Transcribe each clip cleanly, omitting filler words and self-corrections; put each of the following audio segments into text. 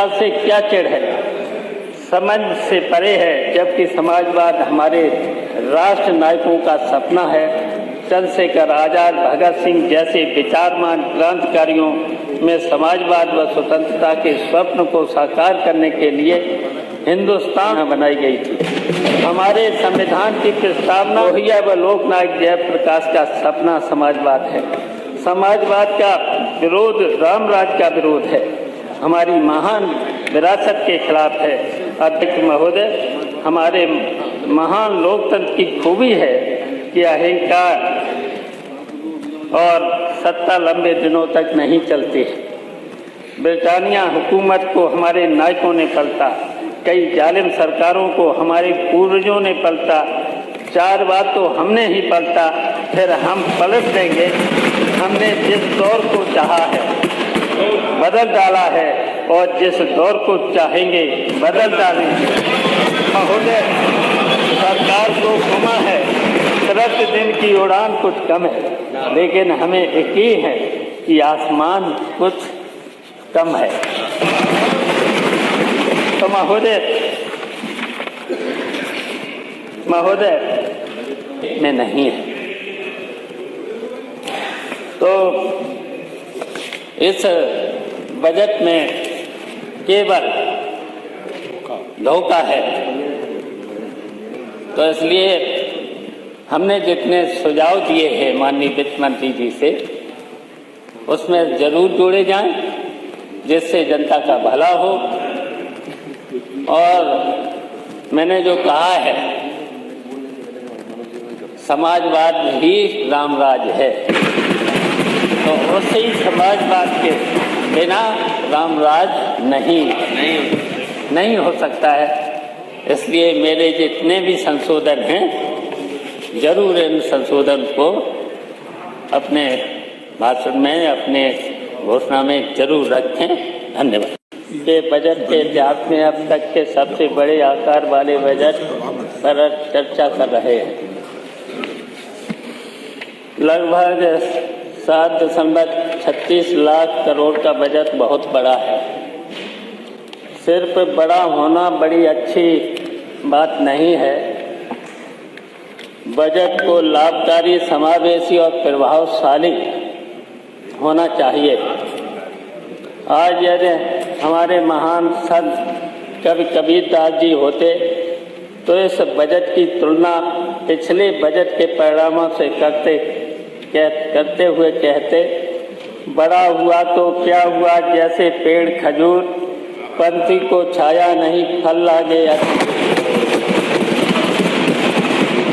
समाजवाद से क्या चिढ़ है, समझ से परे है, जबकि समाजवाद हमारे राष्ट्र नायकों का सपना है। चंद्रशेखर आजाद, भगत सिंह जैसे विचारमान क्रांतिकारियों में समाजवाद व स्वतंत्रता के स्वप्न को साकार करने के लिए हिंदुस्तान बनाई गई थी। हमारे संविधान की प्रस्तावना लोहिया व लोकनायक जयप्रकाश का सपना समाजवाद है। समाजवाद का विरोध रामराज का विरोध है, हमारी महान विरासत के खिलाफ है। अध्यक्ष महोदय, हमारे महान लोकतंत्र की खूबी है कि अहंकार और सत्ता लंबे दिनों तक नहीं चलती है। ब्रिटानिया हुकूमत को हमारे नायकों ने पलटा, कई जालिम सरकारों को हमारे पूर्वजों ने पलटा, 4 बार तो हमने ही पलटा, फिर हम पलट देंगे। हमने जिस दौर को चाहा है बदल डाला है और जिस दौर को चाहेंगे बदल डालेंगे। महोदय, सरकार को घुमा है, प्रतिदिन की उड़ान कुछ कम है, लेकिन हमें यकीन है कि आसमान कुछ कम है। तो महोदय में नहीं है। तो इस बजट में केवल धोखा है। तो इसलिए हमने जितने सुझाव दिए हैं माननीय वित्त मंत्री जी से, उसमें जरूर जोड़े जाएं, जिससे जनता का भला हो। और मैंने जो कहा है, समाजवाद ही रामराज है, तो उसी समाजवाद के बिना रामराज नहीं हो सकता है। इसलिए मेरे जितने भी संशोधन हैं, जरूर इन संशोधन को अपने भाषण में, अपने घोषणा में जरूर रखें। धन्यवाद। ये बजट के इतिहास में अब तक के सबसे बड़े आकार वाले बजट पर चर्चा कर रहे हैं। लगभग 7.36 लाख करोड़ का बजट बहुत बड़ा है। सिर्फ बड़ा होना बड़ी अच्छी बात नहीं है, बजट को लाभकारी, समावेशी और प्रभावशाली होना चाहिए। आज यदि हमारे महान संत कवि कबीरदास जी होते तो इस बजट की तुलना पिछले बजट के परिणामों से करते हुए कहते, बड़ा हुआ तो क्या हुआ, जैसे पेड़ खजूर, पंथी को छाया नहीं फल लागे।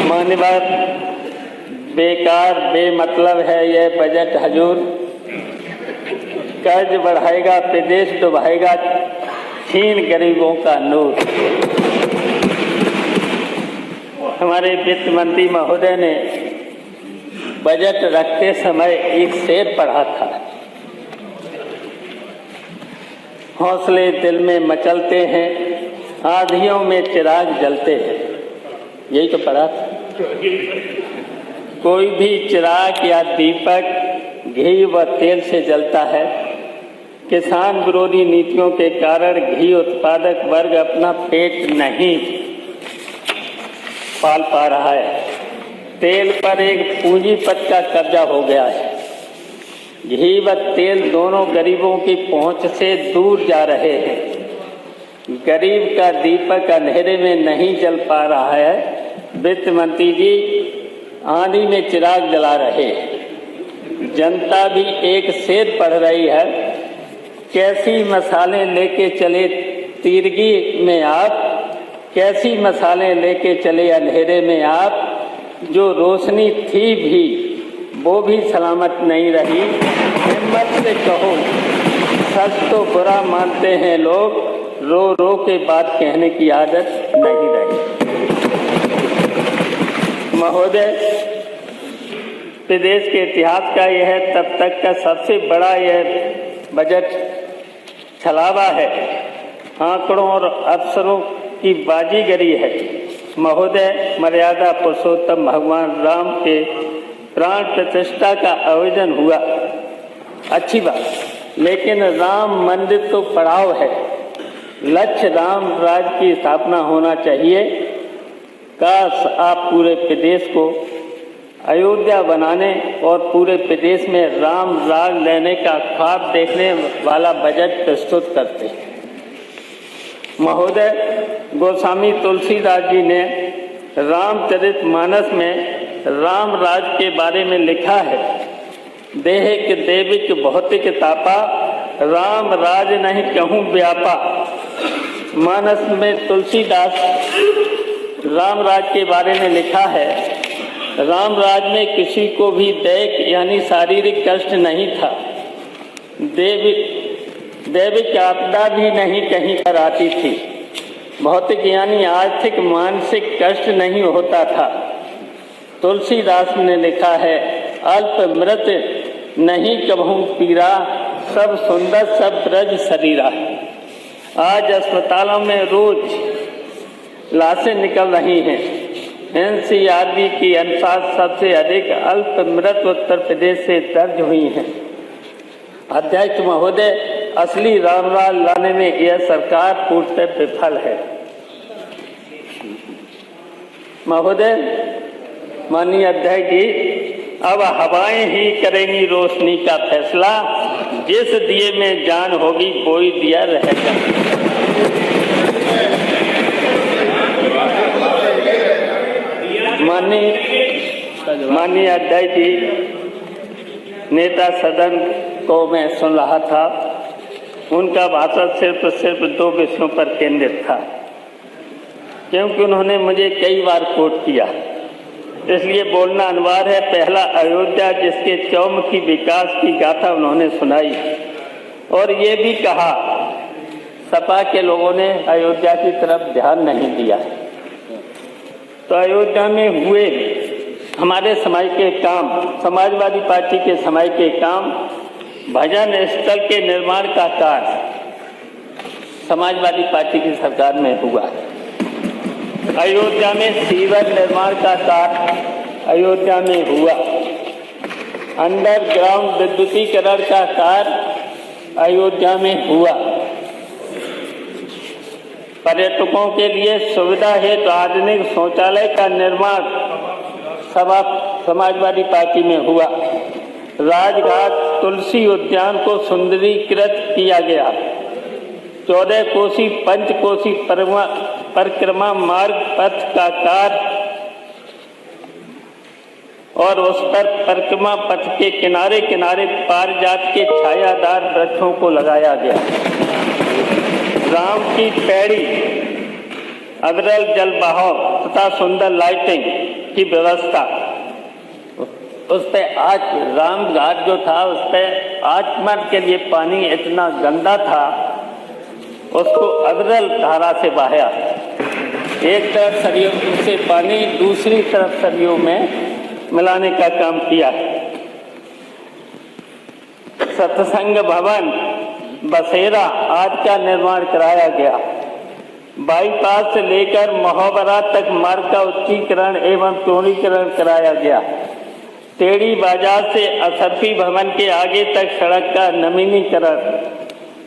मान्यवर, बेकार बेमतलब है यह बजट हजूर। कर्ज बढ़ाएगा, प्रदेश डुबाएगा, छीन गरीबों का नूर। हमारे वित्त मंत्री महोदय ने बजट रखते समय एक शेर पढ़ा था, हौसले दिल में मचलते हैं, आंधियों में चिराग जलते हैं। यही तो पढ़ा था। कोई भी चिराग या दीपक घी व तेल से जलता है। किसान विरोधी नीतियों के कारण घी उत्पादक वर्ग अपना पेट नहीं पाल पा रहा है। तेल पर एक पूंजीपति का कब्जा हो गया है। घी व तेल दोनों गरीबों की पहुंच से दूर जा रहे हैं। गरीब का दीपक अंधेरे में नहीं जल पा रहा है। वित्त मंत्री जी आंधी में चिराग जला रहे हैं। जनता भी एक शेर पढ़ रही है, कैसी मसाले लेके चले तीरगी में आप, कैसी मसाले लेके चले अंधेरे में आप, जो रोशनी थी भी वो भी सलामत नहीं रही। हिम्मत से कहो, सच तो बुरा मानते हैं लोग, रो रो के बात कहने की आदत नहीं रही। महोदय, प्रदेश के इतिहास का यह तब तक का सबसे बड़ा यह बजट छलावा है, आंकड़ों और अफसरों की बाजीगरी है। महोदय, मर्यादा पुरुषोत्तम भगवान राम के प्राण प्रतिष्ठा का आयोजन हुआ, अच्छी बात, लेकिन राम मंदिर तो पड़ाव है। लक्ष्य राम राज्य की स्थापना होना चाहिए। काश आप पूरे प्रदेश को अयोध्या बनाने और पूरे प्रदेश में राम राज लेने का ख्वाब देखने वाला बजट प्रस्तुत करते। महोदय, गोस्वामी तुलसीदास जी ने रामचरितमानस में राम राज के बारे में लिखा है, देहिक देविक भौतिक तापा, राम राज नहीं कहूँ व्यापा। मानस में तुलसीदास राम राज के बारे में लिखा है, राम राज में किसी को भी दैहिक यानी शारीरिक कष्ट नहीं था, दैविक आपदा भी नहीं कहीं पर आती थी, भौतिक यानी आर्थिक मानसिक कष्ट नहीं होता था। तुलसीदास ने लिखा है, अल्प मृत नहीं कबहू पीरा, सब सुंदर सब ब्रज शरीरा। आज अस्पतालों में रोज लाशें निकल रही हैं। एनसीआरबी की अनुसार सबसे अधिक अल्प मृत उत्तर प्रदेश से दर्ज हुई हैं। अध्यक्ष महोदय, असली राम राज लाने में यह सरकार पूर्णतः विफल है। महोदय, माननीय अध्यक्ष जी, अब हवाएं ही करेंगी रोशनी का फैसला, जिस दिए में जान होगी वही दिया रहेगा। माननीय अध्यक्ष जी, नेता सदन को मैं सुन रहा था, उनका भाषण सिर्फ 2 विषयों पर केंद्रित था, क्योंकि उन्होंने मुझे कई बार कोट किया, इसलिए बोलना अनिवार्य है। पहला, अयोध्या, जिसके चौमुखी विकास की गाथा उन्होंने सुनाई और ये भी कहा सपा के लोगों ने अयोध्या की तरफ ध्यान नहीं दिया। तो अयोध्या में हुए हमारे समय के काम, समाजवादी पार्टी के समय के काम, भजन स्थल के निर्माण का कार्य समाजवादी पार्टी की सरकार में हुआ। अयोध्या में सीवर निर्माण का कार्य अयोध्या में हुआ। अंडरग्राउंड विद्युतीकरण का कार्य अयोध्या में हुआ। पर्यटकों के लिए सुविधा हेतु आधुनिक शौचालय का निर्माण समाजवादी पार्टी में हुआ। राजघाट तुलसी उद्यान को सुंदरीकृत किया गया। 14 कोसी पंचकोसी परिक्रमा मार्ग पथ का कार्य और उस पर परिक्रमा पथ के किनारे किनारे पारिजात के छायादार वृक्षों को लगाया गया। राम की पैड़ी, अविरल जल बहाव तथा सुंदर लाइटिंग की व्यवस्था। उस पे आज राम घाट जो था, उस पे आचमन के लिए पानी इतना गंदा था, उसको अविरल धारा से बहाया। एक तरफ सरयू से पानी, दूसरी तरफ सरयू में मिलाने का काम किया। सत्संग भवन बसेरा आज का निर्माण कराया गया। बाईपास से लेकर महोबरा तक मार्ग का उच्चीकरण एवं चौड़ीकरण कराया गया। टेढ़ी बाजार से असरफी भवन के आगे तक सड़क का नवीनीकरण,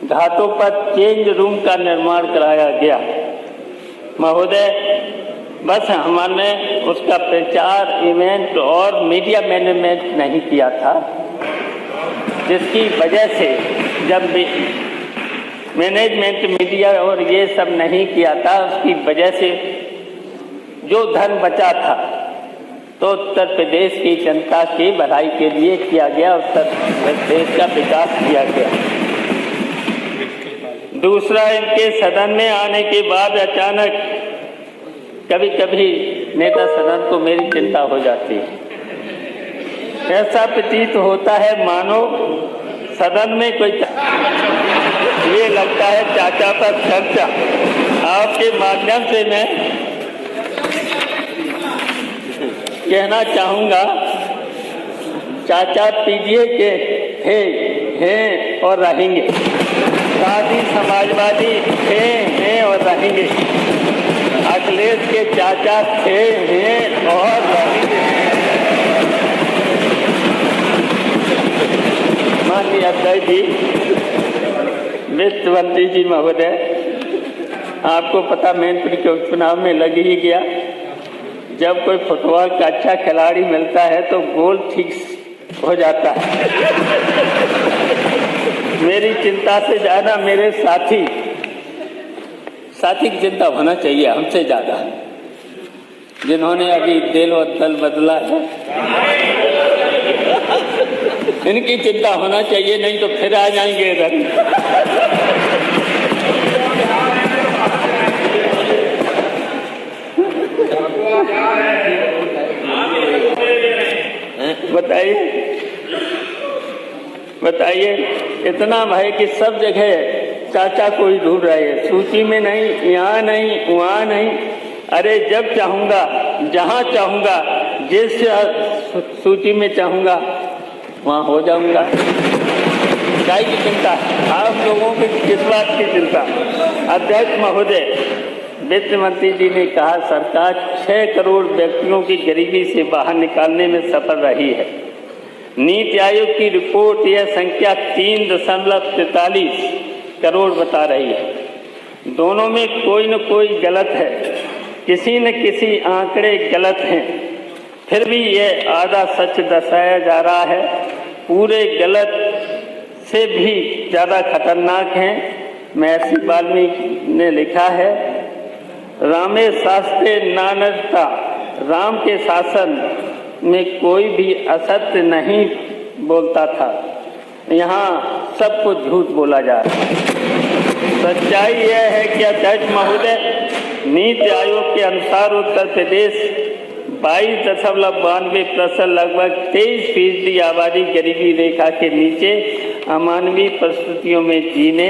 घाटों पर चेंज रूम का निर्माण कराया गया। महोदय, बस हमने उसका प्रचार, इवेंट और मीडिया मैनेजमेंट नहीं किया था, जिसकी वजह से जब मैनेजमेंट, मीडिया और ये सब नहीं किया था, उसकी वजह से जो धन बचा था तो उत्तर प्रदेश की जनता की भलाई के लिए किया गया, उत्तर प्रदेश का विकास किया गया। दूसरा, इनके सदन में आने के बाद अचानक कभी कभी नेता सदन को मेरी चिंता हो जाती है। ऐसा प्रतीत होता है मानो सदन में कोई, ये लगता है चाचा पर चर्चा। आपके माध्यम से मैं कहना चाहूँगा, चाचा पीजीए के थे, हैं और रहेंगे। दादी समाजवादी थे, हैं और रहेंगे। अखिलेश के चाचा थे, हैं और रहेंगे। माननीय अध्यक्ष जी, वित्त मंत्री जी महोदय, आपको पता मैनपुरी के उपचुनाव में लग ही गया। जब कोई फुटबॉल का अच्छा खिलाड़ी मिलता है तो गोल ठीक हो जाता है। मेरी चिंता से ज्यादा मेरे साथी की चिंता होना चाहिए हमसे ज्यादा, जिन्होंने अभी दिल और दल बदला है। इनकी चिंता होना चाहिए, नहीं तो फिर आ जाएंगे इधर। बताइए इतना भय कि सब जगह चाचा को ही ढूंढ रहे हैं, सूची में नहीं, यहाँ नहीं, वहाँ नहीं। अरे जब चाहूंगा, जहाँ चाहूंगा, जिस सूची में चाहूंगा वहाँ हो जाऊंगा। काय की चिंता? आप लोगों की किस बात की चिंता? अध्यक्ष महोदय, वित्त मंत्री जी ने कहा सरकार 6 करोड़ व्यक्तियों की गरीबी से बाहर निकालने में सफल रही है। नीति आयोग की रिपोर्ट यह संख्या 3.43 करोड़ बता रही है। दोनों में कोई न कोई गलत है, किसी न किसी आंकड़े गलत हैं, फिर भी यह आधा सच दर्शाया जा रहा है। पूरे गलत से भी ज़्यादा खतरनाक हैं। महर्षि वाल्मीकि ने लिखा है, रामे शास्त्रे नानता, राम के शासन में कोई भी असत्य नहीं बोलता था, यहाँ सब कुछ झूठ बोला जा रहा है। सच्चाई यह है कि अध्यक्ष महोदय, नीति आयोग के अनुसार उत्तर प्रदेश 22.92% लगभग 23% आबादी गरीबी रेखा के नीचे अमानवीय परिस्थितियों में जीने।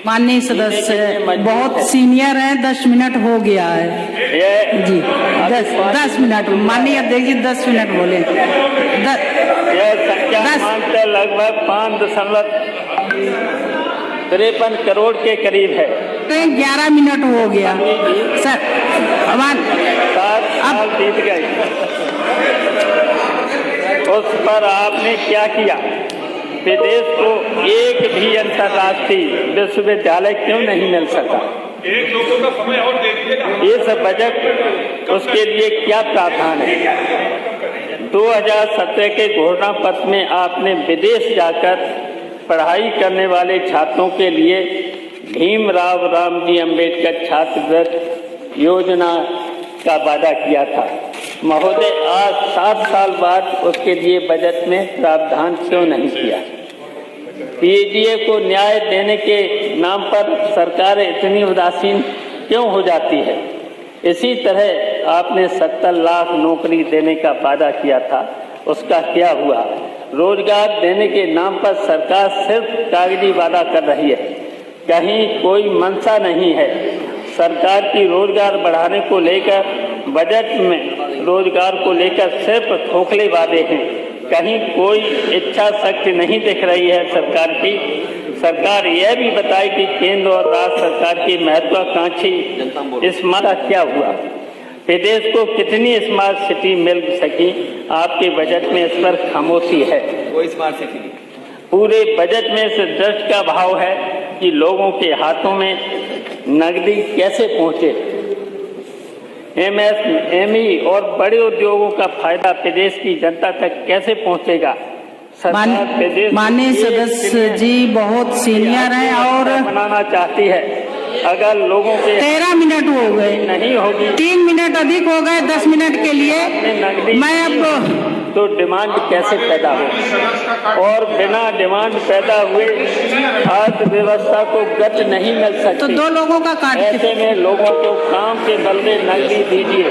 माननीय सदस्य बहुत सीनियर हैं, 10 मिनट हो गया है जी। 10 मिनट माननीय अध्यक्ष जी, 10 मिनट बोले। यह संख्या लगभग 5.53 करोड़ के करीब है। 11 मिनट हो गया सर, अब बीत गए। उस पर आपने क्या किया? प्रदेश को एक भी अंतर्राष्ट्रीय विश्वविद्यालय क्यों नहीं मिल सका? एक लोगों का समय और दे दीजिएगा। इस बजट उसके लिए क्या प्रावधान है? 2017 के घोषणा पत्र में आपने विदेश जाकर पढ़ाई करने वाले छात्रों के लिए भीमराव रामजी अम्बेडकर छात्रवृत्ति योजना का वादा किया था। महोदय, आज 7 साल बाद उसके लिए बजट में प्रावधान क्यों नहीं किया? पीएचडी को न्याय देने के नाम पर सरकार इतनी उदासीन क्यों हो जाती है? इसी तरह आपने 70 लाख नौकरी देने का वादा किया था, उसका क्या हुआ? रोजगार देने के नाम पर सरकार सिर्फ कागजी वादा कर रही है, कहीं कोई मंशा नहीं है। सरकार की रोजगार बढ़ाने को लेकर बजट में रोजगार को लेकर सिर्फ खोखले वादे हैं, कहीं कोई इच्छा शक्ति नहीं दिख रही है सरकार की। सरकार यह भी बताए कि केंद्र और राज्य सरकार की महत्वाकांक्षी स्मार्ट क्या हुआ? प्रदेश को कितनी स्मार्ट सिटी मिल सकी? आपके बजट में इस पर खामोशी है। कोई स्मार्ट सिटी नहीं। पूरे बजट में इस दृष्टि का भाव है कि लोगों के हाथों में नकदी कैसे पहुंचे। एमएसएमई और बड़े उद्योगों का फायदा प्रदेश की जनता तक कैसे पहुंचेगा? माननीय सदस्य जी बहुत सीनियर हैं और बनाना चाहती है। अगर लोगों के 13 मिनट हो गए, नहीं होगी, 3 मिनट अधिक हो गए 10 मिनट के लिए। मैं अब तो डिमांड कैसे पैदा हो? और बिना डिमांड पैदा हुए अर्थव्यवस्था को गति नहीं मिल सकती। तो 2 लोगों का काट, ऐसे में लोगों को काम के बदले नकदी दीजिए,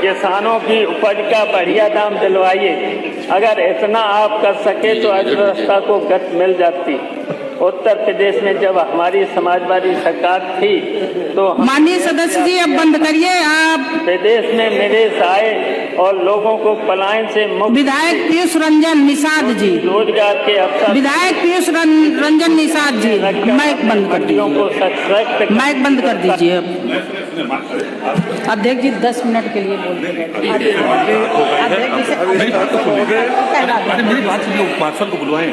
किसानों की उपज का बढ़िया दाम दिलवाइए। अगर इतना आप कर सके तो अर्थव्यवस्था को गति मिल जाती। उत्तर प्रदेश में जब हमारी समाजवादी सरकार थी तो माननीय सदस्य जी अब बंद करिए। आप प्रदेश में निवेश आए और लोगों को पलायन से मुक्त। विधायक पीयूष रंजन निषाद जी, रोजगार के अवसर। विधायक पीयूष रंजन निषाद जी, माइक बंद कर दीजिए। को सशक्त, माइक बंद कर दीजिए अब। अध्यक्ष जी 10 मिनट के लिए बोल रहे हैं। अध्यक्ष जी से मेरी बात तो सुनिए। अरे मेरी बात सुनिए, मार्शल को बुलवाएं।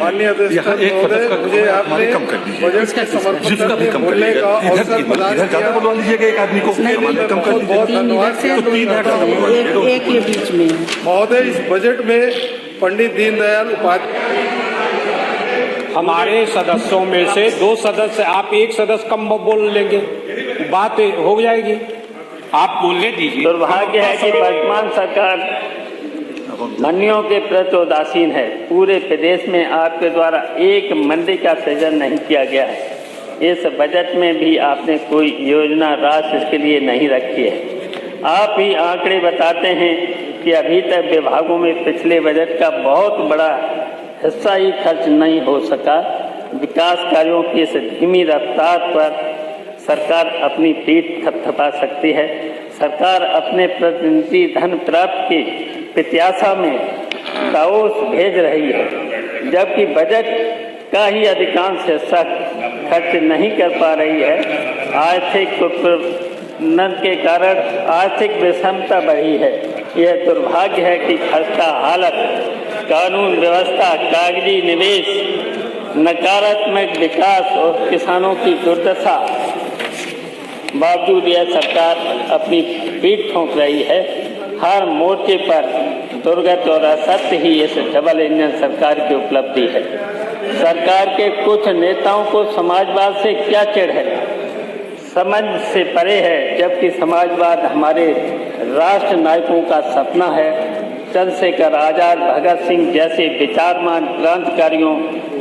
यहाँ एक सदस्य का मुझे हमारे कम कर दीजिए, जिसका भी कम कर बोलने दीजिए। का इधर अवसर प्रदान इधर ज्यादा बुलवा लीजिएगा एक आदमी को, हमारे कम कर दीजिए। बहुत धन्यवाद। तो 3 मिनट का बुलवा लीजिए। एक के बीच में महोदय, इस बजट में पंडित दीनदयाल उपाध्याय हमारे सदस्यों में से 2 सदस्य, आप एक सदस्य कम बोल लेंगे, बात हो जाएगी। आप बोलने दीजिए। दुर्भाग्य है कि वर्तमान सरकार मंडियों के प्रति उदासीन है। पूरे प्रदेश में आपके द्वारा एक मंडी का सृजन नहीं किया गया है। इस बजट में भी आपने कोई योजना राशि इसके लिए नहीं रखी है। आप ही आंकड़े बताते हैं कि अभी तक विभागों में पिछले बजट का बहुत बड़ा हिस्सा ही खर्च नहीं हो सका। विकास कार्यों की इस धीमी रफ्तार पर सरकार अपनी पीठ थपथपा सकती है। सरकार अपने प्रतिनिधि धन प्राप्त की प्रत्याशा में दावोस भेज रही है, जबकि बजट का ही अधिकांश हिस्सा खर्च नहीं कर पा रही है। आर्थिक कुप्रबंधन के कारण आर्थिक विषमता बढ़ी है। यह दुर्भाग्य है कि खस्ता हालत, कानून व्यवस्था, कागजी निवेश, नकारात्मक विकास और किसानों की दुर्दशा बावजूद यह सरकार अपनी पीठ ठोंक रही है। हर मोर्चे पर दुर्गत और असत्य ही इस डबल इंजन सरकार की उपलब्धि है। सरकार के कुछ नेताओं को समाजवाद से क्या चिढ़ है, समझ से परे है, जबकि समाजवाद हमारे राष्ट्र नायकों का सपना है। चंद्रशेखर आजाद, भगत सिंह जैसे विचारमान क्रांतिकारियों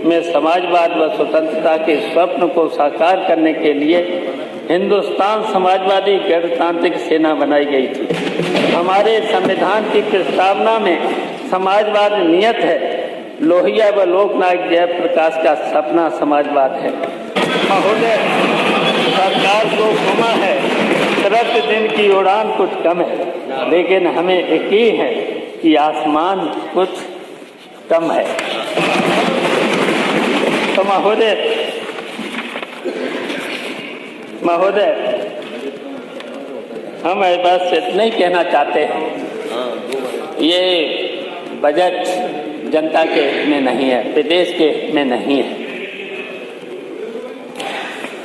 में समाजवाद व स्वतंत्रता के स्वप्न को साकार करने के लिए हिंदुस्तान समाजवादी गणतांत्रिक सेना बनाई गई थी। हमारे संविधान की प्रस्तावना में समाजवाद नियत है। लोहिया व लोकनायक जयप्रकाश का सपना समाजवाद है। महोदय, सरकार को गुमा है, तुरंत दिन की उड़ान कुछ कम है, लेकिन हमें यकीन है कि आसमान कुछ कम है। तो महोदय, हम बस इतना ही कहना चाहते हैं, ये बजट जनता के हित में नहीं है, प्रदेश के हित में नहीं है।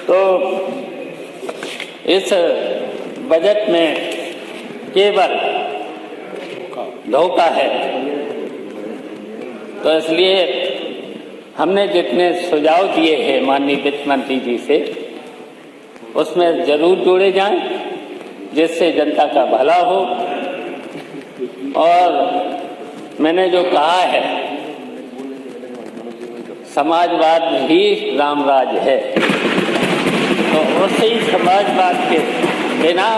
तो इस बजट में केवल धोखा है। तो इसलिए हमने जितने सुझाव दिए हैं माननीय वित्त मंत्री जी से, उसमें जरूर जोड़े जाएं, जिससे जनता का भला हो। और मैंने जो कहा है, समाजवाद ही रामराज है, तो उसी समाजवाद के बिना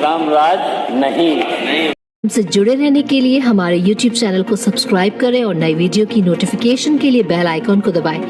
रामराज नहीं। हमसे जुड़े रहने के लिए हमारे YouTube चैनल को सब्सक्राइब करें और नई वीडियो की नोटिफिकेशन के लिए बेल आइकॉन को दबाएं।